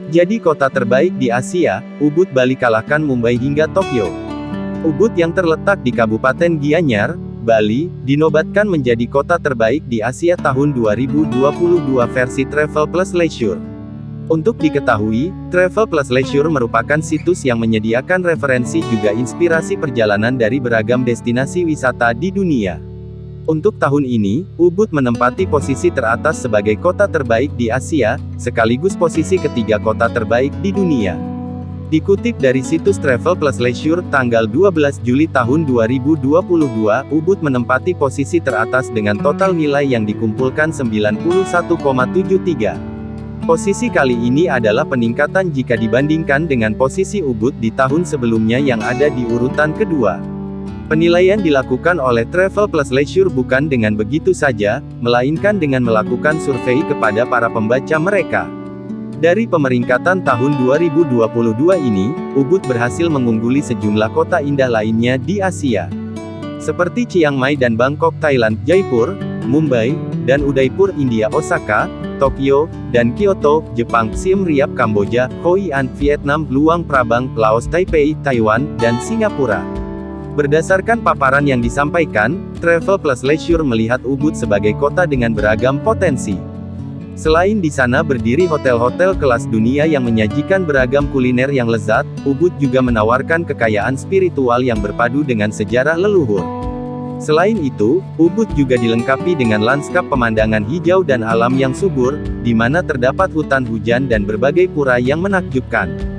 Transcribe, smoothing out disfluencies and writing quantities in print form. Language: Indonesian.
Jadi kota terbaik di Asia, Ubud Bali kalahkan Mumbai hingga Tokyo. Ubud yang terletak di Kabupaten Gianyar, Bali, dinobatkan menjadi kota terbaik di Asia tahun 2022 versi Travel Plus Leisure. Untuk diketahui, Travel Plus Leisure merupakan situs yang menyediakan referensi juga inspirasi perjalanan dari beragam destinasi wisata di dunia. Untuk tahun ini, Ubud menempati posisi teratas sebagai kota terbaik di Asia, sekaligus posisi ketiga kota terbaik di dunia. Dikutip dari situs Travel Plus Leisure tanggal 12 Juli tahun 2022, Ubud menempati posisi teratas dengan total nilai yang dikumpulkan 91,73. Posisi kali ini adalah peningkatan jika dibandingkan dengan posisi Ubud di tahun sebelumnya yang ada di urutan kedua. Penilaian dilakukan oleh Travel Plus Leisure bukan dengan begitu saja, melainkan dengan melakukan survei kepada para pembaca mereka. Dari pemeringkatan tahun 2022 ini, Ubud berhasil mengungguli sejumlah kota indah lainnya di Asia. Seperti Chiang Mai dan Bangkok Thailand, Jaipur, Mumbai, dan Udaipur India Osaka, Tokyo, dan Kyoto, Jepang, Siem Reap Kamboja, Hoi An, Vietnam, Luang Prabang, Laos Taipei, Taiwan, dan Singapura. Berdasarkan paparan yang disampaikan, Travel Plus Leisure melihat Ubud sebagai kota dengan beragam potensi. Selain di sana berdiri hotel-hotel kelas dunia yang menyajikan beragam kuliner yang lezat, Ubud juga menawarkan kekayaan spiritual yang berpadu dengan sejarah leluhur. Selain itu, Ubud juga dilengkapi dengan lanskap pemandangan hijau dan alam yang subur, di mana terdapat hutan hujan dan berbagai pura yang menakjubkan.